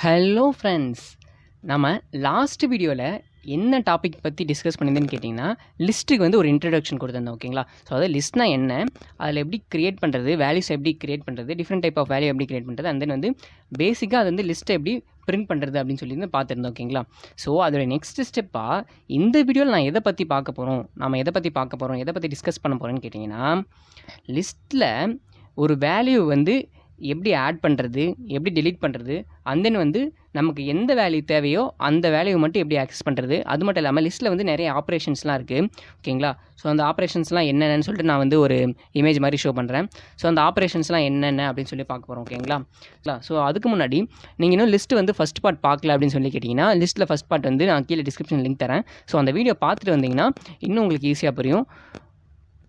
Hello friends, நம்ம last வீடியோவில் என்ன டாபிக் பற்றி டிஸ்கஸ் பண்ணியிருந்தேன்னு கேட்டிங்கன்னா, லிஸ்ட்டுக்கு வந்து ஒரு இன்ட்ரடக்ஷன் கொடுத்துருந்தேன். ஓகேங்களா? ஸோ அதாவது லிஸ்ட்னா என்ன, அதில் எப்படி க்ரியேட் பண்ணுறது, வேல்யூஸ் எப்படி க்ரியேட் பண்ணுறது, டிஃப்ரெண்ட் டைப் ஆஃப் வேல்யூ எப்படி க்ரியேட் பண்ணுறது, அண்ட் தென் வந்து பேசிக்காக அது வந்து லிஸ்ட்டை எப்படி பிரிண்ட் பண்ணுறது அப்படின்னு சொல்லி பார்த்துருந்தோம். ஓகேங்களா? ஸோ அதோட நெக்ஸ்ட் ஸ்டெப்பாக இந்த வீடியோவில் நான் எதை பற்றி பார்க்க போகிறோம், எதை பற்றி டிஸ்கஸ் பண்ண போகிறோன்னு கேட்டிங்கன்னா, லிஸ்ட்டில் ஒரு வேல்யூ வந்து எப்படி ஆட் பண்ணுறது, எப்படி டெலீட் பண்ணுறது, அண்ட் தென் வந்து நமக்கு எந்த வேல்யூ தேவையோ அந்த வேல்யூ மட்டும் எப்படி ஆக்சஸ் பண்ணுறது. அது மட்டும் இல்லாமல் லிஸ்ட்டில் வந்து நிறைய ஆப்ரேஷன்ஸ்லாம் இருக்குது. ஓகேங்களா? ஸோ அந்த ஆப்ரேஷன்ஸ்லாம் என்னென்னு சொல்லிட்டு நான் வந்து ஒரு இமேஜ் மாதிரி ஷோ பண்ணுறேன். ஸோ அந்த ஆப்ரேஷன்ஸ்லாம் என்னென்ன அப்படின்னு சொல்லி பார்க்க போகிறோம். ஓகேங்களா? ஸோ அதுக்கு முன்னாடி நீங்கள் இன்னும் லிஸ்ட்டு வந்து ஃபஸ்ட் பார்ட் பார்க்கல அப்படின்னு சொல்லி கேட்டிங்கன்னா, லிஸ்ட்டில் ஃபஸ்ட் பார்ட் வந்து நான் கீழே டிஸ்கிரிப்ஷன் லிங்க் தரேன். ஸோ அந்த வீடியோ பார்த்துட்டு வந்தீங்கன்னா இன்னும் உங்களுக்கு ஈஸியாக புரியும்.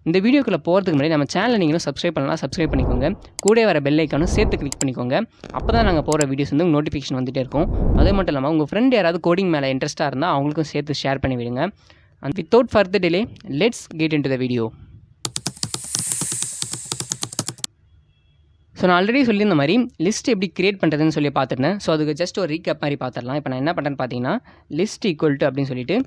இந்த வீடியோக்குள்ளே போகிறதுக்கு முன்னாடி நம்ம சேனலை நீங்களும் சப்ஸ்கிரைப் பண்ணலாம், சப்ஸ்கிரைப் பண்ணிக்கோங்க. கூட வர பெல் ஐக்கானும் சேர்த்து கிளிக் பண்ணிக்கோங்க. அப்போ தான் நாங்கள் போகிற வீடியோஸ் வந்து நோட்டிஃபிகேஷன் வந்துகிட்டே இருக்கும். அது மட்டும் இல்லாமல் உங்கள் ஃப்ரெண்ட் யாராவது கோடிங் மேலே இன்ட்ரெஸ்ட்டாக இருந்தால் அவங்களுக்கும் சேர்த்து ஷேர் பண்ணி விடுங்க. And without further delay let's get into the video. So நான் ஆல்ரெடி சொல்லியிருந்த மாதிரி லிஸ்ட் எப்படி கிரியேட் பண்ணுறதுன்னு சொல்லி பார்த்துருந்தேன். ஸோ அதுக்கு ஜஸ்ட் ஒரு ரீகேப் மாதிரி பார்த்துடலாம். இப்போ நான் என்ன பண்ணுறேன்னு பார்த்தீங்கன்னா, லிஸ்ட் ஈக்குவல் டு அப்படின்னு சொல்லிட்டு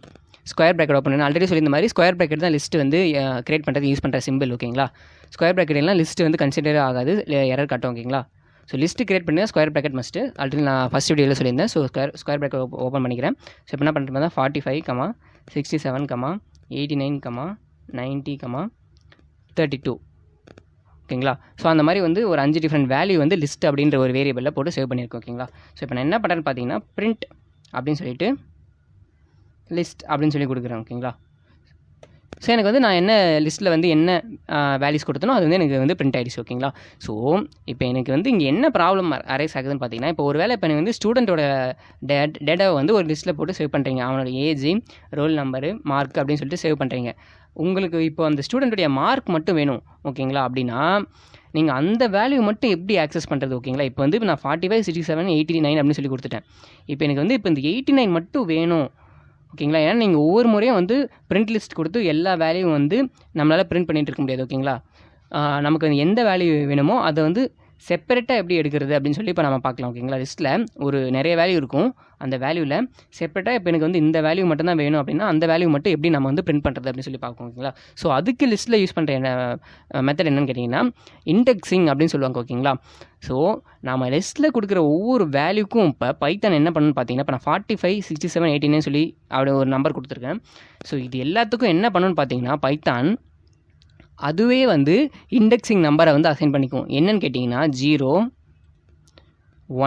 ஸ்கொயர் ப்ராக்கெட் ஓப்பன் பண்ணி ஆல்ரெடி சொல்லி இந்த மாதிரி ஸ்கொயர் ப்ராக்கெட் தான் லிஸ்ட் வந்து கிரியேட் பண்ணுறது யூஸ் பண்ணுற சிம்பிள். ஓகேங்களா? ஸ்கொயர் ப்ராக்கெட் எல்லாம் லிஸ்ட் வந்து கன்சிடர் ஆகாது, எரர் காட்டும். ஓகேங்களா? ஸோ லிஸ்ட் கிரியேட் பண்ணி ஸ்கொயர் ப்ராக்கெட் மஸ்ட்டு ஆல்ரெடி நான் ஃபஸ்ட் வீடியோவில் சொல்லியிருந்தேன். ஸோ ஸ்கொயர் ப்ராக்கெட் ஓப்பன் பண்ணிக்கிறேன். ஸோ இப்போ என்ன பண்ணுறது, 45, 67, 89, 90, 32. ஓகேங்களா? ஸோ அந்த மாதிரி வந்து ஒரு 5 டிஃப்ரெண்ட் வேல்யூ வந்து லிஸ்ட் அப்படின்ற ஒரு வேரியபிளில் போட்டு சேவ் பண்ணியிருக்கோம். ஓகேங்களா? ஸோ இப்போ நான் என்ன பண்ணுறேன்னு பார்த்தீங்கன்னா, பிரிண்ட் அப்படின்னு சொல்லிட்டு லிஸ்ட் அப்படின்னு சொல்லி கொடுக்குறேன். ஓகேங்களா? ஸோ எனக்கு வந்து நான் என்ன லிஸ்ட்டில் வந்து என்ன வேல்யூஸ் கொடுத்தனோ அது வந்து எனக்கு வந்து பிரிண்ட் ஆகிடுச்சு. ஓகேங்களா? ஸோ இப்போ எனக்கு வந்து இங்கே என்ன ப்ராப்ளம் அரைஸ் ஆகுதுன்னு பார்த்தீங்கன்னா, இப்போ ஒரு வேளை இப்போ எனக்கு வந்து ஸ்டூடெண்ட்டோட டேட்டாவை வந்து ஒரு லிஸ்ட்டில் போட்டு சேவ் பண்ணுறீங்க. அவனோட ஏஜ், ரோல் நம்பரு, மார்க் அப்படின்னு சொல்லிட்டு சேவ் பண்ணுறீங்க. உங்களுக்கு இப்போ அந்த ஸ்டூடெண்ட்டுடைய மார்க் மட்டும் வேணும். ஓகேங்களா? அப்படின்னா நீங்கள் அந்த வேல்யூ மட்டும் எப்படி ஆக்சஸ் பண்ணுறது. ஓகேங்களா? இப்போ வந்து நான் 45, 67, 89 அப்படின்னு சொல்லி கொடுத்துட்டேன். இப்போ எனக்கு வந்து இப்போ இந்த 89 மட்டும் வேணும். ஓகேங்களா? ஏன்னா நீங்கள் ஒவ்வொரு முறையும் வந்து பிரிண்ட் லிஸ்ட் கொடுத்து எல்லா வேல்யூவும் வந்து நம்மளால் பிரிண்ட் பண்ணிகிட்டு இருக்க முடியாது. ஓகேங்களா? நமக்கு எந்த வேல்யூ வேணுமோ அதை வந்து செப்பரேட்டாக எப்படி எடுக்கிறது அப்படின்னு சொல்லி இப்போ நம்ம பார்க்கலாம். ஓகேங்களா? லிஸ்ட்டில் ஒரு நிறைய வேல்யூ இருக்கும். அந்த வேல்யூவில் செப்பரேட்டாக இப்போ எனக்கு வந்து இந்த வேல்யூ மட்டும் தான் வேணும் அப்படின்னா அந்த வேல்யூ மட்டும் எப்படி நம்ம வந்து பிரிண்ட் பண்ணுறது அப்படின்னு சொல்லி பார்ப்போம். ஓகேங்களா? ஸோ அதுக்கு லிஸ்ட்டில் யூஸ் பண்ணுற மெத்தட் என்னென்னு கேட்டிங்கன்னா, இண்டெக்ஸிங் அப்படின்னு சொல்லுவாங்க. ஓகேங்களா? ஸோ நம்ம லிஸ்ட்டில் கொடுக்குற ஒவ்வொரு வேல்யூக்கும் இப்போ பைத்தான் என்ன பண்ணணும்னு பார்த்தீங்கன்னா, இப்போ நான் 45, 67, 89 சொல்லி அப்படி ஒரு நம்பர் கொடுத்துருக்கேன். ஸோ இது எல்லாத்துக்கும் என்ன பண்ணணும்னு பார்த்தீங்கன்னா, பைத்தான் அதுவே வந்து இண்டெக்ஸிங் நம்பரை வந்து அசைன் பண்ணிக்கும். என்னன்னு கேட்டிங்கன்னா 0,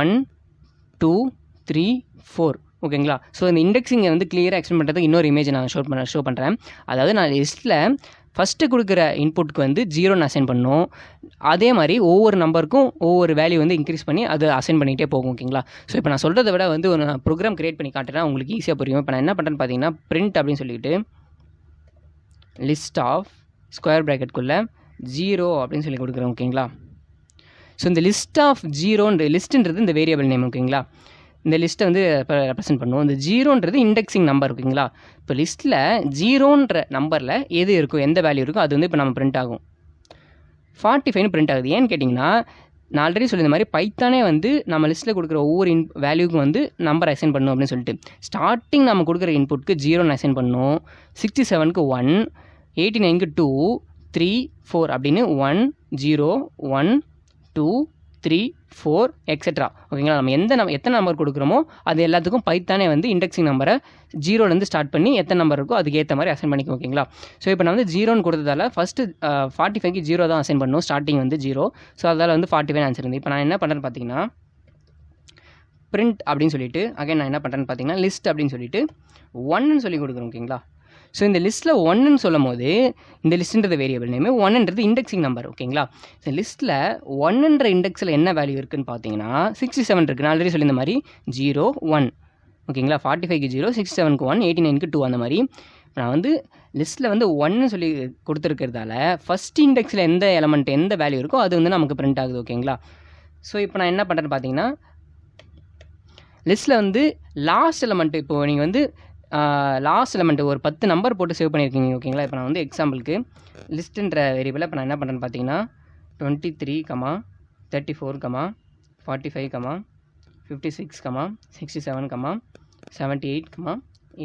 1, 2, 3, 4. ஓகேங்களா? ஸோ இந்த இண்டெக்ஸிங்கை வந்து கிளியராக எக்ஸ்பிளைன் பண்ணுறதுக்கு இன்னொரு இமேஜ் நான் ஷோ பண்ணுறேன். அதாவது நான் லிஸ்ட்டில் ஃபஸ்ட்டு கொடுக்குற இன்புட்டுக்கு வந்து 0ன்னு அசைன் பண்ணணும். அதே மாதிரி ஒவ்வொரு நம்பருக்கும் ஒவ்வொரு வேல்யூ வந்து இன்க்ரீஸ் பண்ணி அது அசைன் பண்ணிகிட்டே போகும். ஓகேங்களா? ஸோ இப்போ நான் சொல்கிறத விட வந்து ஒரு ப்ரோக்ராம் கிரியேட் பண்ணி காட்டுறேன், உங்களுக்கு ஈஸியாக புரியும். இப்போ நான் என்ன பண்ணுறேன்னு பார்த்தீங்கன்னா, பிரிண்ட் அப்படின்னு சொல்லிட்டு லிஸ்ட் ஆஃப் ஸ்கொயர் ப்ராக்கெட்குள்ளே 0 அப்படின்னு சொல்லி கொடுக்குறேன். ஓகேங்களா? ஸோ இந்த லிஸ்ட் ஆஃப் 0ன்ற லிஸ்ட்டுன்றது இந்த வேரியபிள் நேம். ஓகேங்களா? இந்த லிஸ்ட்டை வந்து இப்போ ரெப்ரசென்ட் பண்ணுவோம். இந்த 0ன்றது இண்டெக்ஸிங் நம்பர். ஓகேங்களா? இப்போ லிஸ்ட்டில் 0ன்ற நம்பரில் எது இருக்கும், எந்த வேல்யூ இருக்கோ அது வந்து இப்போ நம்ம பிரிண்ட் ஆகும். 45ன்னு பிரிண்ட் ஆகுது. ஏன்னு கேட்டிங்கன்னா, நான் ஆல்ரெடி சொல்லியிருந்த மாதிரி பைத்தானே வந்து நம்ம லிஸ்ட்டில் கொடுக்குற ஒவ்வொரு வேல்யூக்கும் வந்து நம்பர் அசைன் பண்ணணும் அப்படின்னு சொல்லிட்டு ஸ்டார்டிங் நம்ம கொடுக்குற இன்புட்க்கு 0ன்னு அசைன் பண்ணணும், 67க்கு 1, 89க்கு 2, 3, 4 அப்படின்னு 1, 0, 1, 2, 3, 4 எக்ஸெட்ரா. ஓகேங்களா? நம்ம எத்தனை நம்பர் கொடுக்குறோமோ அது எல்லாத்துக்கும் பைத்தானே வந்து இண்டெக்ஸிங் நம்பரை 0லேருந்து ஸ்டார்ட் பண்ணி எத்தனை நம்பர் இருக்கோ அதுக்கு ஏற்ற மாதிரி அசைன் பண்ணிக்கும். ஓகேங்களா? ஸோ இப்போ நான் வந்து 0ன்னு கொடுத்ததால ஃபஸ்ட்டு 45க்கு 0 தான் அசைன் பண்ணணும். ஸ்டார்டிங் வந்து 0. ஸோ அதில் வந்து 45 ஆன்சர் இருந்து. இப்போ நான் என்ன பண்ணுறேன்னு பார்த்தீங்கன்னா, பிரிண்ட் அப்படின்னு சொல்லிட்டு அகைன் நான் என்ன பண்ணுறேன்னு பார்த்தீங்கன்னா, லிஸ்ட் அப்படின்னு சொல்லிட்டு 1ன்னு சொல்லி கொடுக்குறேன். ஓகேங்களா? ஸோ இந்த லிஸ்ட்டில் 1ன்னு சொல்லும் போது இந்த லிஸ்ட்டுன்றது வேரியபிள் நேம், 1ன்றது இண்டெக்ஸிங் நம்பர். ஓகேங்களா? இந்த லிஸ்ட்டில் 1ன்ற இண்டெக்ஸில் என்ன வேல்யூ இருக்குதுன்னு பார்த்தீங்கன்னா 67 இருக்குது. நான் ஆல்ரெடி சொல்லி இந்த மாதிரி 0, 1. ஓகேங்களா? 45க்கு 0, 67க்கு 1, 89க்கு 2 அந்த மாதிரி நான் வந்து லிஸ்ட்டில் வந்து 1ன்னு சொல்லி கொடுத்துருக்கிறதால ஃபஸ்ட் இண்டெக்ஸில் எந்த எலமெண்ட் எந்த வேல்யூ இருக்கோ அது வந்து நமக்கு பிரிண்ட் ஆகுது. ஓகேங்களா? ஸோ இப்போ நான் என்ன பண்ணுறேன்னு பார்த்தீங்கன்னா, லிஸ்ட்டில் வந்து லாஸ்ட் எலமெண்ட் இப்போது நீங்கள் வந்து லாஸ்ட் எலமெண்ட் ஒரு 10 நம்பர் போட்டு சேவ் பண்ணியிருக்கீங்க. ஓகேங்களா? இப்போ நான் வந்து எக்ஸாம்பிளுக்கு லிஸ்ட்டுன்ற வேரியபிளில் இப்போ நான் என்ன பண்ணுறேன்னு பார்த்தீங்கன்னா 23, 34, 45, 56, 67, 78,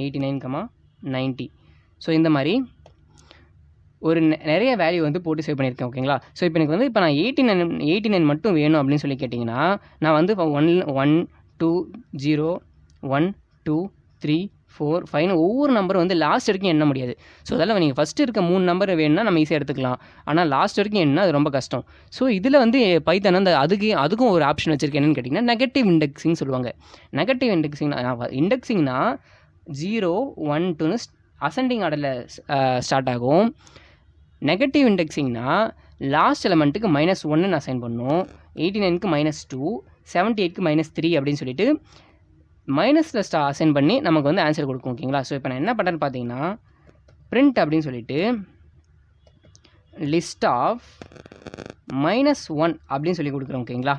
89, 90. ஸோ இந்த மாதிரி ஒரு நிறைய வேல்யூ வந்து போட்டு சேவ் பண்ணியிருக்கேன் ஓகேங்களா. ஸோ இப்போ எனக்கு வந்து இப்போ நான் 89 மட்டும் வேணும் அப்படின்னு சொல்லி கேட்டிங்கன்னா நான் வந்து இப்போ 1 2 0 1 2 3 4 5 ஒவ்வொரு நம்பரும் வந்து லாஸ்ட் வரைக்கும் எண்ண முடியாது. ஸோ அதெல்லாம் நீங்கள் ஃபஸ்ட்டு இருக்க 3 நம்பர் வேணும்னா நம்ம ஈஸியாக எடுத்துக்கலாம். ஆனால் லாஸ்ட் வரைக்கும் என்ன அது ரொம்ப கஷ்டம். ஸோ இதில் வந்து பைத்தான் அந்த அதுக்கும் ஒரு ஆப்ஷன் வச்சுருக்கேன். என்னென்னு கேட்டிங்கன்னா நெகட்டிவ் இண்டெக்ஸிங் சொல்லுவாங்க. நெகட்டிவ் இண்டெக்ஸிங்னா 0 1 2ன்னு அசெண்டிங் ஆர்டரில் ஸ்டார்ட் ஆகும். நெகட்டிவ் இண்டெக்ஸிங்னா லாஸ்ட் எலமெண்ட்டுக்கு -1 அசைன் பண்ணும், 89க்கு -2, 78க்கு -3 அப்படின்னு சொல்லிட்டு மைனஸில் அசைன் பண்ணி நமக்கு வந்து ஆன்சர் கொடுக்கும் ஓகேங்களா. ஸோ இப்போ நான் என்ன பண்ணுறேன்னு பார்த்தீங்கன்னா பிரிண்ட் அப்படின்னு சொல்லிட்டு லிஸ்ட் ஆஃப் -1 அப்படின்னு சொல்லி கொடுக்குறோம் ஓகேங்களா.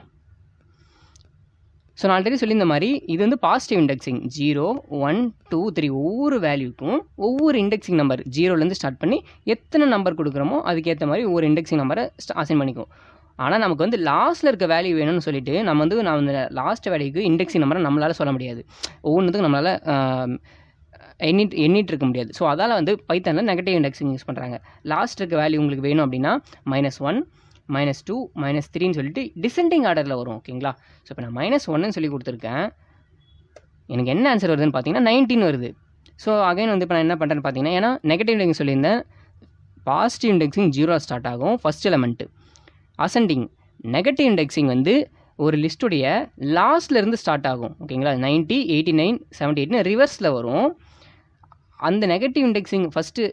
ஸோ நான் ஆல்ரெடி சொல்லி இந்த மாதிரி இது வந்து பாசிட்டிவ் இண்டெக்ஸிங் 0 1 2 3 ஒவ்வொரு வேல்யூக்கும் ஒவ்வொரு இண்டெக்ஸிங் நம்பர் 0லேருந்து ஸ்டார்ட் பண்ணி எத்தனை நம்பர் கொடுக்குறோமோ அதுக்கேற்ற மாதிரி ஒவ்வொரு இண்டெக்ஸிங் நம்பரை அசைன் பண்ணிக்கும். ஆனால் நமக்கு வந்து லாஸ்ட்டில் இருக்க வேல்யூ வேணும்னு சொல்லிட்டு நம்ம வந்து நான் அந்த லாஸ்ட் வேல்யூக்கு இண்டெக்ஸிங் நம்பரை நம்மளால் சொல்ல முடியாது. ஒவ்வொன்றுத்துக்கும் நம்மளால் எண்ணிட்டு இருக்க முடியாது. ஸோ அதால் வந்து பைத்தானில் நெகட்டிவ் இண்டெக்ஸிங் யூஸ் பண்ணுறாங்க. லாஸ்ட் இருக்க வேல்யூ உங்களுக்கு வேணும் அப்படின்னா -1 -2 -3ன்னு சொல்லிட்டு டிசெண்டிங் ஆர்டரில் வரும் ஓகேங்களா. ஸோ இப்போ நான் -1ன்னு சொல்லி கொடுத்துருக்கேன். எனக்கு என்ன ஆன்சர் வருதுன்னு பார்த்தீங்கன்னா 19 வருது. ஸோ அகைன் வந்து இப்போ நான் என்ன பண்ணுறேன்னு பார்த்தீங்கன்னா ஏன்னா நெகட்டிவ் இண்டெக்ஸிங் சொல்லியிருந்தேன், பாசிட்டிவ் இண்டெக்ஸிங் 0 ஸ்டார்ட் ஆகும் first element. Ascending negative indexing வந்து ஒரு லிஸ்ட்டுடைய லாஸ்ட்லேருந்து ஸ்டார்ட் ஆகும் ஓகேங்களா. 90 89 78ன்னு ரிவர்ஸில் வரும். அந்த நெகட்டிவ் இண்டெக்ஸிங் ஃபஸ்ட்டு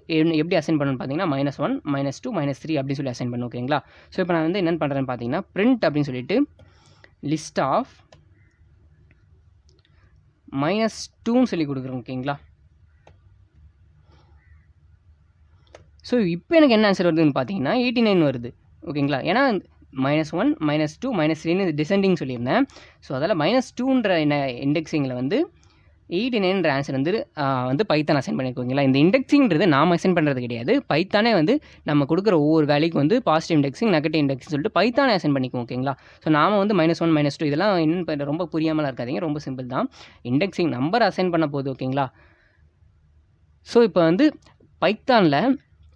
எப்படி அசைன் பண்ணணும்னு பார்த்தீங்கன்னா -1 -2 -3 அப்படின்னு சொல்லி அசைன் பண்ணும் ஓகேங்களா. ஸோ இப்போ நான் வந்து என்னென்னு பண்ணுறேன்னு பார்த்தீங்கன்னா பிரிண்ட் அப்படின்னு சொல்லிட்டு லிஸ்ட் ஆஃப் -2ன்னு சொல்லி கொடுக்குறோம் ஓகேங்களா. ஸோ இப்போ எனக்கு என்ன ஆன்சர் வருதுன்னு பார்த்தீங்கன்னா 89 வருது ஓகேங்களா. ஏன்னா -1 -2 -3ன்னு டிசெண்டிங் சொல்லியிருந்தேன். ஸோ அதில் -2ன்ற இண்டெக்ஸிங்கில் வந்து 89ன்ற ஆன்சர் வந்து பைத்தான் அசைன் பண்ணியிருக்கோங்களா. இந்த இண்டெக்ஸிங்கிறது நாம் அசைன் பண்ணுறது கிடையாது. பைத்தானே வந்து நம்ம கொடுக்குற ஒவ்வொரு வேலைக்கும் வந்து பாசிட்டிவ் இண்டெக்ஸிங் நெகட்டிவ் இண்டெக்ஸிங் சொல்லிட்டு பைத்தானே அசைன் பண்ணிக்கும் ஓகேங்களா. ஸோ நாம் வந்து -1 -2 இதெல்லாம் இன்னும் ரொம்ப புரியாமலாம் இருக்காதிங்க, ரொம்ப சிம்பிள் தான். இண்டெக்ஸிங் நம்பர் அசைன் பண்ண போகுது ஓகேங்களா. ஸோ இப்போ வந்து பைத்தானில்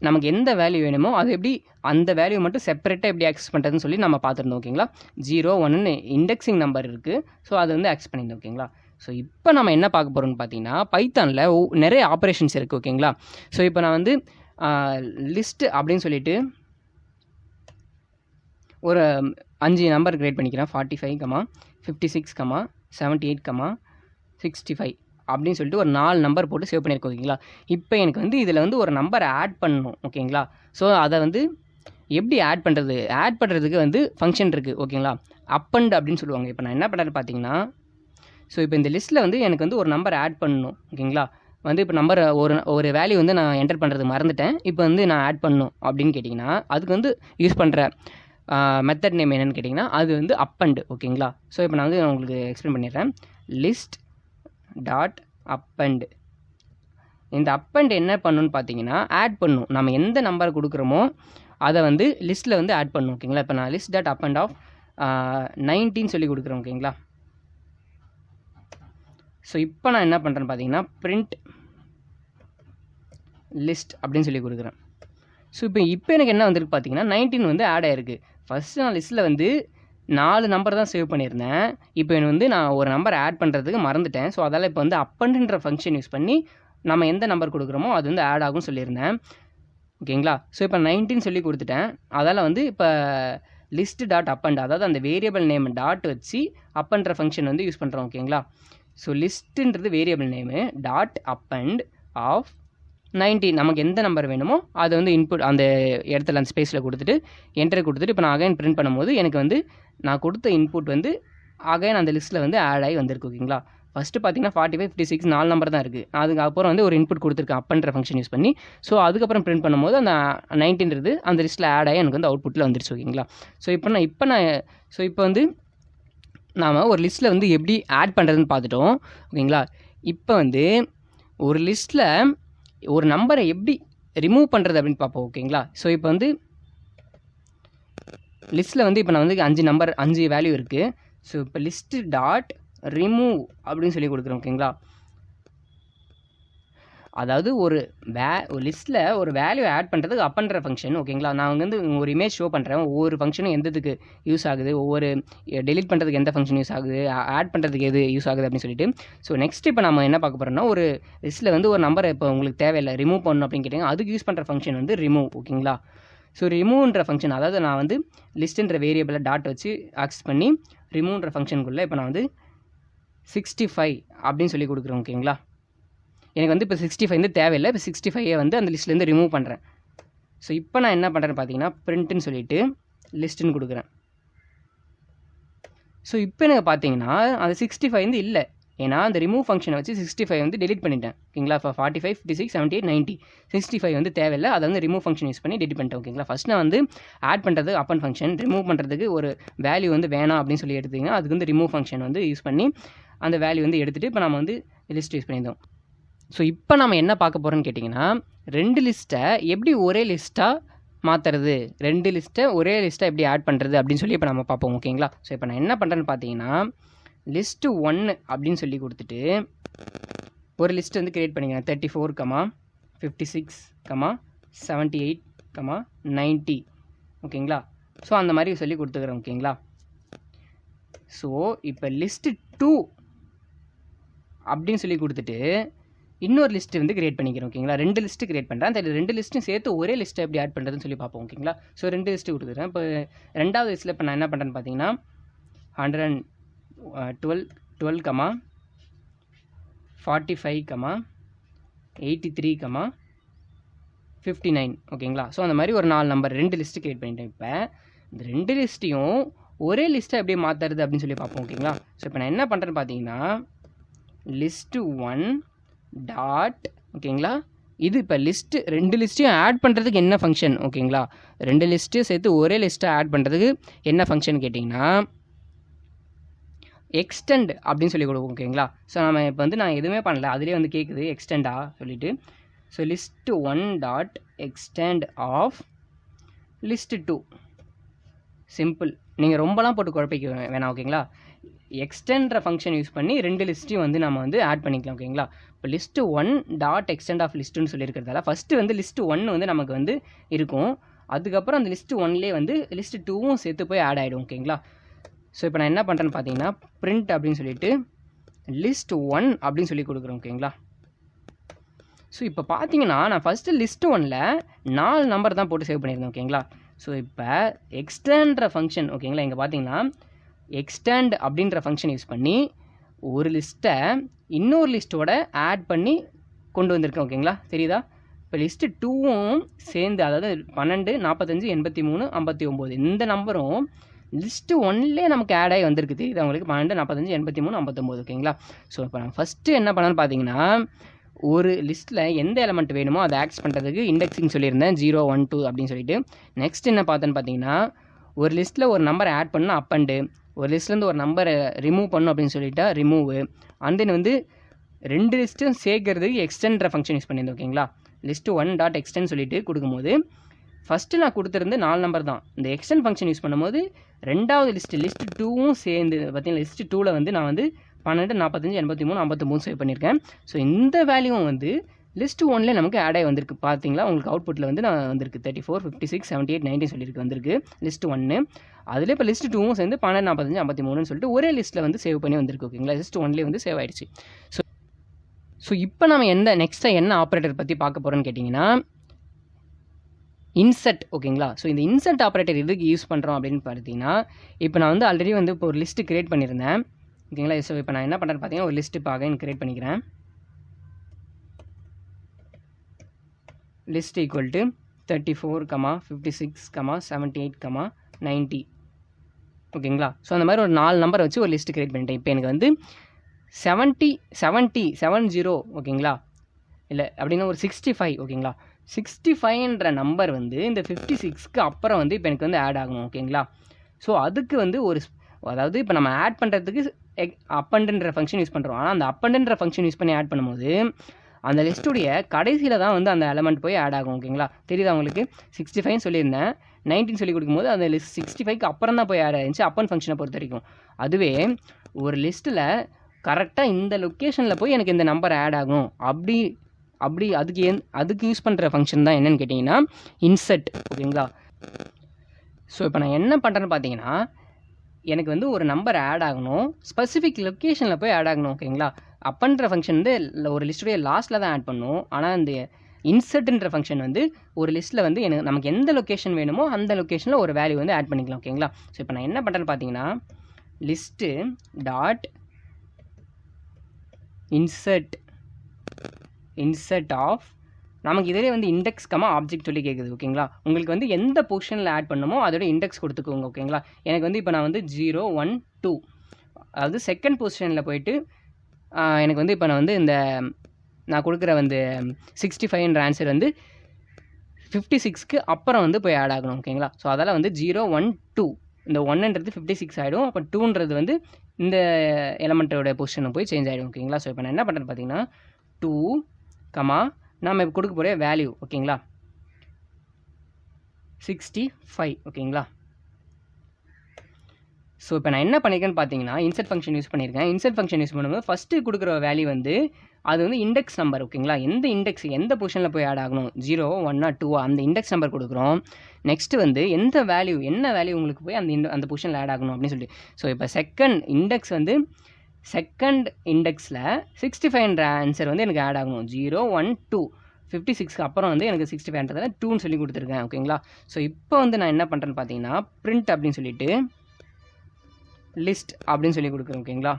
நமக்கு எந்த வேல்யூ வேணுமோ அது எப்படி அந்த வேல்யூ மட்டும் செப்பரேட்டாக எப்படி ஆக்சஸ் பண்ணுறதுன்னு சொல்லி நம்ம பார்த்துருந்தோம் ஓகேங்களா. 0 1ன்னு இண்டெக்ஸிங் நம்பர் இருக்குது. ஸோ அது வந்து ஆக்சஸ் பண்ணியிருந்தோம் ஓகேங்களா. ஸோ இப்போ நம்ம என்ன பார்க்க போகிறோம்னு பார்த்தீங்கன்னா பைத்தானில் நிறைய ஆப்ரேஷன்ஸ் இருக்குது ஓகேங்களா. ஸோ இப்போ நான் வந்து லிஸ்ட்டு அப்படின்னு சொல்லிட்டு ஒரு 5 நம்பர் கிரியேட் பண்ணிக்கிறேன். 45, 56, 78, 65 அப்படின்னு சொல்லிட்டு ஒரு 4 நம்பர் போட்டு சேவ் பண்ணியிருக்கோம் ஓகேங்களா. இப்போ எனக்கு வந்து இதில் வந்து ஒரு நம்பரை ஆட் பண்ணணும் ஓகேங்களா. ஸோ அதை வந்து எப்படி ஆட் பண்ணுறதுக்கு வந்து ஃபங்க்ஷன் இருக்குது ஓகேங்களா. அப்பண்ட் அப்படின்னு சொல்லுவாங்க. இப்போ நான் என்ன பண்ணுறேன்னு பார்த்தீங்கன்னா ஸோ இப்போ இந்த லிஸ்ட்டில் வந்து எனக்கு வந்து ஒரு நம்பர் ஆட் பண்ணணும் ஓகேங்களா. வந்து இப்போ நம்பர் ஒரு வேல்யூ வந்து நான் என்டர் பண்ணுறது மறந்துட்டேன். இப்போ வந்து நான் ஆட் பண்ணணும் அப்படின்னு கேட்டிங்கன்னா அதுக்கு வந்து யூஸ் பண்ணுற மெத்தட் நேம் என்னென்னு கேட்டிங்கன்னா அது வந்து அப்பண்ட் ஓகேங்களா. ஸோ இப்போ நான் வந்து உங்களுக்கு எக்ஸ்பிளைன் பண்ணிடுறேன். List dot append. இந்த அப்பண்ட் என்ன பண்ணணும்னு பார்த்தீங்கன்னா ஆட் பண்ணும். நம்ம எந்த நம்பர் கொடுக்குறோமோ அதை வந்து லிஸ்ட்டில் வந்து ஆட் பண்ணும் ஓகேங்களா. இப்போ நான் லிஸ்ட் டாட் அப்பண்ட் ஆஃப் 19 சொல்லி கொடுக்குறேன் ஓகேங்களா. ஸோ இப்போ நான் என்ன பண்ணுறேன்னு பார்த்தீங்கன்னா பிரிண்ட் லிஸ்ட் அப்படின்னு சொல்லி கொடுக்குறேன். ஸோ இப்போ எனக்கு என்ன வந்துருக்கு பார்த்தீங்கன்னா 19 வந்து ஆட் ஆகிருக்கு. ஃபஸ்ட்டு நான் லிஸ்ட்டில் வந்து 4 நம்பர் தான் சேவ் பண்ணியிருந்தேன். இப்போ எனக்கு வந்து நான் ஒரு நம்பர் ஆட் பண்ணுறதுக்கு மறந்துட்டேன். ஸோ அதால் இப்போ வந்து அப்பண்ட்ன்ற ஃபங்க்ஷன் யூஸ் பண்ணி நம்ம எந்த நம்பர் கொடுக்குறோமோ அது வந்து ஆட் ஆகும் சொல்லியிருந்தேன் ஓகேங்களா. ஸோ இப்போ 19 சொல்லி கொடுத்துட்டேன். அதால் வந்து இப்போ லிஸ்ட் டாட் அப்பண்ட் அதாவது அந்த வேரியபிள் நேம் டாட் வச்சு அப்பண்ட்ற ஃபங்க்ஷன் வந்து யூஸ் பண்ணுறோம் ஓகேங்களா. ஸோ லிஸ்ட்டுன்றது variable name dot append of 19 நமக்கு எந்த நம்பர் வேணுமோ அதை வந்து இன்புட் அந்த இடத்துல அந்த ஸ்பேஸில் கொடுத்துட்டு என்டர் கொடுத்துட்டு இப்போ நான் அகைன் பிரிண்ட் பண்ணும்போது எனக்கு வந்து நான் கொடுத்த இன்புட் வந்து அகைன் அந்த லிஸ்ட்டில் வந்து ஆட் ஆகி வந்திருக்கு ஓகேங்களா. ஃபஸ்ட்டு பார்த்தீங்கன்னா 45 56 4 நம்பர் தான் இருக்குது. அதுக்கப்புறம் வந்து ஒரு இன்புட் கொடுத்துருக்கேன் அப்பன்ற ஃபங்க்ஷன் யூஸ் பண்ணி. ஸோ அதுக்கப்புறம் பிரிண்ட் பண்ணும்போது அந்த 19ன்றது அந்த லிஸ்ட்டில் ஆட் ஆகி எனக்கு வந்து அவுட்புட்டில் வந்துருச்சு ஓகேங்களா. ஸோ இப்போ வந்து நாம் ஒரு லிஸ்ட்டில் வந்து எப்படி ஆட் பண்ணுறதுன்னு பார்த்துட்டோம் ஓகேங்களா. இப்போ வந்து ஒரு லிஸ்ட்டில் ஒரு நம்பரை எப்படி ரிமூவ் பண்ணுறது அப்படின்னு பார்ப்போம் ஓகேங்களா. ஸோ இப்போ வந்து லிஸ்ட்டில் வந்து இப்போ நான் வந்து 5 வேல்யூ இருக்குது. ஸோ இப்போ லிஸ்ட்டு டாட் ரிமூவ் அப்படின்னு சொல்லி கொடுக்குறோம் ஓகேங்களா. அதாவது ஒரு லிஸ்ட்டில் ஒரு வேல்யூ ஆட் பண்ணுறதுக்கு அப்பன்ற ஃபங்க்ஷன் ஓகேங்களா. நான் வந்து ஒரு இமேஜ் ஷோ பண்ணுறேன், ஒவ்வொரு ஃபங்க்ஷனும் எந்ததுக்கு யூஸ் ஆகுது, ஒவ்வொரு டெலிட் பண்ணுறதுக்கு எந்த ஃபங்க்ஷன் யூஸ் ஆகுது, ஆட் பண்ணுறதுக்கு எது யூஸ் ஆகுது அப்படின்னு சொல்லிட்டு. ஸோ நெக்ஸ்ட் இப்போ நம்ம என்ன பார்க்க போகிறோம்னா, ஒரு லிஸ்ட்டில் வந்து ஒரு நம்பரை இப்போ உங்களுக்கு தேவையில்லை ரிமூவ் பண்ணணும் அப்படின்னு கேட்டிங்கன்னா அதுக்கு யூஸ் பண்ணுற ஃபங்க்ஷன் வந்து ரிமூவ் ஓகேங்களா. ஸோ ரிமூவ்ன்ற ஃபங்க்ஷன், அதாவது நான் வந்து லிஸ்ட்டுன்ற வேரியபிளை டாட் வச்சு ஆக்சஸ் பண்ணி ரிமூவ்ன்ற ஃபங்க்ஷனுக்குள்ளே இப்போ நான் வந்து 65 அப்படின்னு சொல்லி கொடுக்குறேன் ஓகேங்களா. எனக்கு வந்து இப்போ 65 வந்து தேவையில்லை, இப்போ 65 வந்து அந்த லிஸ்ட்லேருந்து ரிமூவ் பண்ணுறேன். ஸோ இப்போ நான் என்ன பண்ணுறேன்னு பார்த்தீங்கன்னா பிரிண்ட்டுன்னு சொல்லிவிட்டு லிஸ்ட்டுன்னு கொடுக்குறேன். ஸோ இப்போ எனக்கு பார்த்தீங்கன்னா அந்த 65 வந்து இல்லை, ஏன்னா அந்த ரிமூவ் ஃபங்க்ஷனை வச்சு 65 வந்து டெலிட் பண்ணிட்டேன் ஓகேங்களா. இப்போ 45, 56, 78, 90 65 வந்து தேவையில்லை, அதை வந்து ரிமூவ் ஃபங்க்ஷன் யூஸ் பண்ணி டெலிட் பண்ணிட்டேன் ஓகேங்களா. ஃபஸ்ட் நான் வந்து ஆட் பண்ணுறதுக்கு அப்பன் ஃபங்க்ஷன், ரிமூவ் பண்ணுறதுக்கு ஒரு வேல்யூ வந்து வேணாம் அப்படின்னு சொல்லி எடுத்திங்கன்னா அதுக்கு வந்து ரிமூவ் ஃபங்க்ஷன் வந்து யூஸ் பண்ணி அந்த வேல்யூ வந்து எடுத்துகிட்டு இப்போ நம்ம வந்து லிஸ்ட் யூஸ் பண்ணியிருந்தோம். ஸோ இப்போ நம்ம என்ன பார்க்க போகிறோன்னு கேட்டிங்கன்னா, 2 லிஸ்ட்டை எப்படி ஒரே லிஸ்ட்டாக மாற்றுறது, 2 லிஸ்ட்டை ஒரே லிஸ்ட்டாக எப்படி ஆட் பண்ணுறது அப்படின்னு சொல்லி இப்போ நம்ம பார்ப்போம் ஓகேங்களா. ஸோ இப்போ நான் என்ன பண்ணுறேன்னு பார்த்தீங்கன்னா லிஸ்ட்டு 1 அப்படின்னு சொல்லி கொடுத்துட்டு ஒரு லிஸ்ட் வந்து க்ரியேட் பண்ணிக்கிறேன். 34, 56, 78, 90 ஓகேங்களா. ஸோ அந்த மாதிரி சொல்லி கொடுத்துக்கிறேன் ஓகேங்களா. ஸோ இப்போ லிஸ்ட்டு 2 அப்படின்னு சொல்லி கொடுத்துட்டு இன்னொரு லிஸ்ட்டு வந்து கிரியேட் பண்ணிக்கிறோம் ஓகேங்களா. 2 லிஸ்ட்டு கிரியேட் பண்ணுறேன், அந்த 2 லிஸ்ட்டும் சேர்த்து ஒரே லிஸ்ட்டை எப்படி ஆட் பண்ணுறதுன்னு சொல்லி பார்ப்போம் ஓகேங்களா. ஸோ 2 லிஸ்ட்டு கொடுத்துக்கிறேன். இப்போ 2வது லிஸ்ட்டில் இப்போ நான் என்ன பண்ணுறேன்னு பார்த்தீங்கன்னா 112, 45, 83, 59 ஓகேங்களா. ஸோ அந்த மாதிரி ஒரு 4 நம்பர் 2 லிஸ்ட்டு கிரியேட் பண்ணிட்டேன். இப்போ இந்த 2 லிஸ்ட்டையும் ஒரே லிஸ்ட்டை எப்படி மாற்றுறது அப்படின்னு சொல்லி பார்ப்போம் ஓகேங்களா. ஸோ இப்போ நான் என்ன பண்ணுறேன்னு பார்த்தீங்கன்னா லிஸ்ட்டு 1 டாட் ஓகேங்களா. இது இப்போ லிஸ்ட்டு 2 லிஸ்ட்டையும் ஆட் பண்ணுறதுக்கு என்ன ஃபங்க்ஷன் ஓகேங்களா. 2 லிஸ்ட்டையும் சேர்த்து ஒரே லிஸ்ட்டை ஆட் பண்ணுறதுக்கு என்ன ஃபங்க்ஷன் கேட்டிங்கன்னா எக்ஸ்டெண்ட் அப்படின்னு சொல்லி கொடுப்போம் ஓகேங்களா. ஸோ நம்ம இப்போ வந்து நான் எதுவுமே பண்ணல, அதிலே வந்து கேட்குது எக்ஸ்டெண்டா சொல்லிவிட்டு. So list 1 dot extend of list 2 simple. நீங்கள் ரொம்பலாம் போட்டு குழப்பிக்க வேணாம் ஓகேங்களா. எக்ஸ்டெண்ட்ற ஃபங்க்ஷன் யூஸ் பண்ணி 2 லிஸ்ட்டையும் வந்து நம்ம வந்து ஆட் பண்ணிக்கலாம் ஓகேங்களா. இப்போ லிஸ்ட்டு 1 டாட் எக்ஸ்டெண்ட் ஆஃப் லிஸ்ட்டுன்னு சொல்லியிருக்கிறதால ஃபஸ்ட்டு வந்து லிஸ்ட்டு 1 வந்து நமக்கு வந்து இருக்கும், அதுக்கப்புறம் அந்த லிஸ்ட்டு 1லேயே வந்து லிஸ்ட்டு 2வும் சேர்த்து போய் ஆட் ஆகிடும் ஓகேங்களா. ஸோ இப்போ நான் என்ன பண்ணுறேன்னு பார்த்தீங்கன்னா பிரிண்ட் அப்படின்னு சொல்லிட்டு லிஸ்ட் 1 அப்படின்னு சொல்லி கொடுக்குறேன் ஓகேங்களா. ஸோ இப்போ பார்த்தீங்கன்னா நான் ஃபஸ்ட்டு லிஸ்ட்டு 1ல் 4 நம்பர் தான் போட்டு சேவ் பண்ணியிருந்தேன் ஓகேங்களா. ஸோ இப்போ எக்ஸ்டெண்ட்ற ஃபங்க்ஷன் ஓகேங்களா, இங்கே பார்த்தீங்கன்னா எக்ஸ்டெண்ட் அப்படின்ற ஃபங்க்ஷன் யூஸ் பண்ணி ஒரு லிஸ்ட்டை இன்னொரு லிஸ்ட்டோட ஆட் பண்ணி கொண்டு வந்திருக்கேன் ஓகேங்களா. தெரியுதா. இப்போ லிஸ்ட்டு 2வும் சேர்ந்து, அதாவது 12, 45, 83, 59 இந்த நம்பரும் லிஸ்ட்டு 1லே நமக்கு ஆட் ஆகி வந்திருக்கு. தெரியுது உங்களுக்கு 12, 45, 83, 59 ஓகேங்களா. ஸோ இப்போ நான் ஃபஸ்ட்டு என்ன பண்ணேன்னு பார்த்தீங்கன்னா ஒரு லிஸ்ட்டில் எந்த எலமெண்ட் வேணுமோ அதை ஆக்சஸ் பண்ணுறதுக்கு இண்டெக்ஸிங் சொல்லியிருந்தேன் 0, 1, 2 அப்படின்னு சொல்லிட்டு. நெக்ஸ்ட் என்ன பார்த்தேன்னு பார்த்தீங்கன்னா ஒரு லிஸ்ட்டில் ஒரு நம்பரை ஆட் பண்ணால் அப்பண்டு, ஒரு லிஸ்ட்லேருந்து ஒரு நம்பரை ரிமூவ் பண்ணணும் அப்படின்னு சொல்லிட்டா ரிமூவ், அண்ட் தென் வந்து 2 லிஸ்ட்டும் சேர்க்கறதுக்கு எக்ஸ்டெண்ட்ற ஃபங்க்ஷன் யூஸ் பண்ணியிருந்தேன் ஓகேங்களா. லிஸ்ட்டு 1 டாட் எக்ஸ்டெண்ட் சொல்லிட்டு கொடுக்கும்போது ஃபஸ்ட்டு நான் கொடுத்துருந்து 4 நம்பர் தான். இந்த எக்ஸ்டெண்ட் ஃபங்க்ஷன் யூஸ் பண்ணும்போது 2வது லிஸ்ட்டு 2வும் சேர்ந்து பார்த்தீங்கன்னா லிஸ்ட்டு 2ல் வந்து நான் வந்து 12, 45, 83, 59 சேவ் பண்ணியிருக்கேன். ஸோ இந்த வேல்யூவும் வந்து லிஸ்ட்டு 1லே நமக்கு ஆட் ஆகி வந்திருக்கு. பார்த்தீங்களா உங்களுக்கு அவுட்புட்டில் வந்து நான் வந்திருக்கு 34, 56, 78, 90 சொல்லியிருக்கு வந்திருக்கு லிஸ்ட்டு 1. அதில் இப்போ லிஸ்ட்டு 2வும் சேர்ந்து 12, 45, 53 சொல்லிட்டு ஒரே லிஸ்ட்டில் வந்து சேவ் பண்ணி வந்திருக்கு ஓகேங்களா. லிஸ்ட்டு 1லே வந்து சேவ் ஆகிடுச்சு. ஸோ இப்போ நம்ம நெக்ஸ்ட்டாக என்ன ஆப்ரேட்டர் பற்றி பார்க்க போகிறோன்னு கேட்டிங்கன்னா இன்சர்ட் ஓகேங்களா. ஸோ இந்த இன்சர்ட் ஆப்ரேட்டர் எதுக்கு யூஸ் பண்ணுறோம் அப்படின்னு பார்த்தீங்கன்னா இப்போ நான் வந்து ஆல்ரெடி வந்து இப்போ ஒரு லிஸ்ட்டு க்ரியேட் பண்ணியிருந்தேன் ஓகேங்களா. ஸோ இப்போ நான் என்ன பண்ணுறேன்னு பார்த்தீங்கன்னா ஒரு லிஸ்ட்டு இப்போ அகைன் க்ரியேட் பண்ணிக்கிறேன். லிஸ்ட் ஈக்குவல் டு 34, 56, 78, 90 ஓகேங்களா. ஸோ அந்த மாதிரி ஒரு 4 நம்பரை வச்சு ஒரு லிஸ்ட்டு க்ரியேட் பண்ணிட்டேன். இப்போ எனக்கு வந்து 70 ஓகேங்களா, இல்லை அப்படின்னா ஒரு 65 ஓகேங்களா. 65ன்ற நம்பர் வந்து இந்த 56க்கு அப்புறம் வந்து இப்போ எனக்கு வந்து ஆட் ஆகணும் ஓகேங்களா. ஸோ அதுக்கு வந்து அதாவது இப்போ நம்ம ஆட் பண்ணுறதுக்கு அப்பண்டுன்ற ஃபங்க்ஷன் யூஸ் பண்ணுறோம். ஆனால் அந்த அப்பண்டுன்ற ஃபங்க்ஷன் யூஸ் பண்ணி ஆட் பண்ணும்போது அந்த லிஸ்ட்டுடைய கடைசியில் தான் வந்து அந்த எலமெண்ட் போய் ஆட் ஆகும் ஓகேங்களா. தெரியுதா உங்களுக்கு. 65 சொல்லியிருந்தேன், 19 சொல்லி கொடுக்கும்போது அந்த லிஸ்ட் 65க்கு அப்புறம் தான் போய் ஆட் ஆயிருந்துச்சு அப்பன் ஃபங்க்ஷனை பொறுத்த வரைக்கும். அதுவே ஒரு லிஸ்ட்டில் கரெக்டாக இந்த லொக்கேஷனில் போய் எனக்கு இந்த நம்பர் ஆட் ஆகணும் அப்படி அதுக்கு யூஸ் பண்ணுற ஃபங்க்ஷன் தான் என்னென்னு கேட்டிங்கன்னா இன்சர்ட். ஓகேங்களா? ஸோ இப்போ நான் என்ன பண்ணுறேன்னு பார்த்தீங்கன்னா எனக்கு வந்து ஒரு நம்பர் ஆட் ஆகணும், ஸ்பெசிஃபிக் லொக்கேஷனில் போய் ஆட் ஆகணும். ஓகேங்களா? அப்பன்ற ஃபங்க்ஷன் வந்து ஒரு லிஸ்ட்டுடைய லாஸ்ட்டில் தான் ஆட் பண்ணும். ஆனால் இந்த இன்சர்ட்ன்ற ஃபங்க்ஷன் வந்து ஒரு லிஸ்ட்டில் வந்து நமக்கு எந்த லொக்கேஷன் வேணுமோ அந்த லொக்கேஷனில் ஒரு வேல்யூ வந்து ஆட் பண்ணிக்கலாம். ஓகேங்களா? ஸோ இப்போ நான் என்ன பண்ணுறேன்னு பார்த்தீங்கன்னா லிஸ்ட்டு டாட் இன்சர்ட் ஆஃப் நமக்கு இதிலே வந்து இண்டெக்ஸ் ஆப்ஜெக்ட் சொல்லி கேட்குது. ஓகேங்களா? உங்களுக்கு வந்து எந்த பொசிஷனில் ஆட் பண்ணணுமோ அதோட இண்டெக்ஸ் கொடுத்துக்கோங்க. ஓகேங்களா? எனக்கு வந்து இப்போ நான் வந்து 0 1 2 அதாவது செகண்ட் பொசிஷனில் போயிட்டு எனக்கு வந்து இப்போ நான் வந்து நான் கொடுக்குற வந்து 65ன்ற ஆன்சர் வந்து 56க்கு அப்புறம் வந்து போய் ஆட் ஆகணும். ஓகேங்களா? ஸோ அதெல்லாம் வந்து 0 1 2 இந்த 1ன்றது 56 ஆகிடும். அப்போ 2ன்றது வந்து இந்த எலமெண்ட்டோட பொசிஷனை போய் சேஞ்ச் ஆகிடும். ஓகேங்களா? ஸோ இப்போ நான் என்ன பண்ணுறேன்னு பார்த்தீங்கன்னா 2 நாம் இப்போ கொடுக்க போகிற வேல்யூ. ஓகேங்களா? 65. ஓகேங்களா? ஸோ இப்போ நான் என்ன பண்ணியிருக்கேன்னு பார்த்தீங்கன்னா இன்சர்ட் ஃபங்க்ஷன் யூஸ் பண்ணியிருக்கேன். இன்சர்ட் ஃபங்க்ஷன் யூஸ் பண்ணும்போது ஃபஸ்ட்டு கொடுக்குற வேல்யூ வந்து அது வந்து இண்டெக்ஸ் நம்பர். ஓகேங்களா? எந்த பொசிஷனில் போய் ஆட் ஆகணும் 0 1 2 அந்த இண்டெக்ஸ் நம்பர் கொடுக்குறோம். நெக்ஸ்ட்டு வந்து என்ன வேல்யூ உங்களுக்கு போய் அந்த பொசிஷனில் ஆட் ஆகணும் அப்படின்னு சொல்லிட்டு. ஸோ இப்போ செகண்ட் இண்டெக்ஸில் 65ன்ற ஆன்சர் வந்து எனக்கு ஆட் ஆகணும். 0 1 2 56க்கு அப்புறம் வந்து எனக்கு 65ன்றதில் 2ன்னு சொல்லி கொடுத்துருக்கேன். ஓகேங்களா? ஸோ இப்போ வந்து நான் என்ன பண்ணுறேன்னு பார்த்தீங்கன்னா பிரிண்ட் அப்படின்னு சொல்லிட்டு லிஸ்ட் அப்படின்னு சொல்லி கொடுக்குறேன். ஓகேங்களா?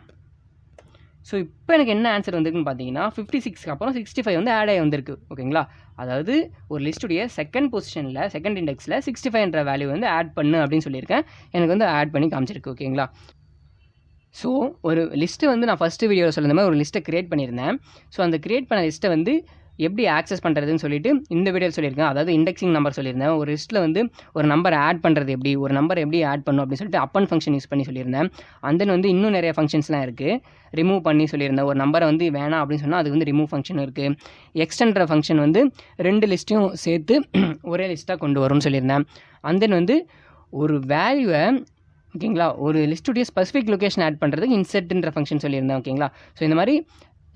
ஸோ இப்போ எனக்கு என்ன ஆன்சர் வந்திருக்குன்னு பார்த்தீங்கன்னா 56க்கு அப்புறம் 65 வந்து ஆட் ஆகி வந்திருக்கு. ஓகேங்களா? அதாவது ஒரு லிஸ்ட்டுடைய செகண்ட் இண்டெக்ஸில் 65ன்ற வேல்யூ வந்து ஆட் பண்ணு அப்படின்னு சொல்லியிருக்கேன். எனக்கு வந்து ஆட் பண்ணி காமிச்சிருக்கு. ஓகேங்களா? ஸோ ஒரு லிஸ்ட்டு வந்து நான் ஃபஸ்ட்டு வீடியோவில் சொல்லுற மாதிரி ஒரு லிஸ்ட்டை க்ரியேட் பண்ணியிருந்தேன். ஸோ அந்த க்ரியேட் பண்ண லிஸ்ட்டை வந்து எப்படி ஆக்சஸ் பண்ணுறதுன்னு சொல்லிட்டு இந்த வீடியோவில் சொல்லியிருக்கேன். அதாவது இண்டெக்ஸிங் நம்பர் சொல்லியிருந்தேன். ஒரு லிஸ்ட்டில் வந்து ஒரு நம்பர் ஆட் பண்ணுறது ஒரு நம்பர் எப்படி ஆட் பண்ணணும் அப்படின்னு சொல்லிட்டு அப்பன் ஃபங்க்ஷன் யூஸ் பண்ணி சொல்லியிருந்தேன். அந்த வந்து இன்னும் நிறைய ஃபங்க்ஷன்ஸ்லாம் இருக்குது. ரிமூவ் பண்ணி சொல்லியிருந்தேன். ஒரு நம்பரை வந்து வேணாம் அப்படின்னு சொன்னால் அதுக்கு வந்து ரிமூவ் ஃபங்க்ஷன் இருக்குது. எக்ஸ்டெண்டர் ஃபங்க்ஷன் வந்து 2 லிஸ்ட்டையும் சேர்த்து ஒரே லிஸ்ட்டாக கொண்டு வரும்னு சொல்லியிருந்தேன். அந்த வந்து ஒரு வேல்யூவை ஓகேங்களா ஒரு லிஸ்ட்டுடைய ஸ்பெசிஃபிக் லொக்கேஷன் ஆட் பண்ணுறதுக்கு இன்சர்ட்ன்ற ஃபங்க்ஷன் சொல்லியிருந்தேன். ஓகேங்களா? ஸோ இந்த மாதிரி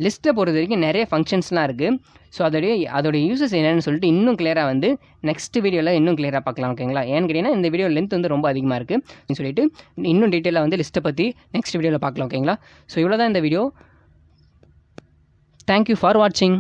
லிஸ்ட்டை பொறுத்த வரைக்கும் நிறைய ஃபங்க்ஷன்ஸ்லாம் இருக்குது. ஸோ அதோடைய யூசஸ் என்னென்னு சொல்லிட்டு இன்னும் கிளியராக வந்து நெக்ஸ்ட் வீடியோவில் இன்னும் கிளியராக பார்க்கலாம். ஓகேங்களா? ஏன்னு கேட்டிங்கன்னா இந்த வீடியோ லென்த் வந்து ரொம்ப அதிகமாக இருக்குது அப்படின்னு சொல்லிட்டு இன்னும் டீட்டெயிலாக வந்து லிஸ்ட்டை பற்றி நெக்ஸ்ட் வீடியோவில் பார்க்கலாம். ஓகேங்களா? ஸோ இவ்வளோ தான் இந்த வீடியோ. தேங்க்யூ ஃபார் வாட்சிங்.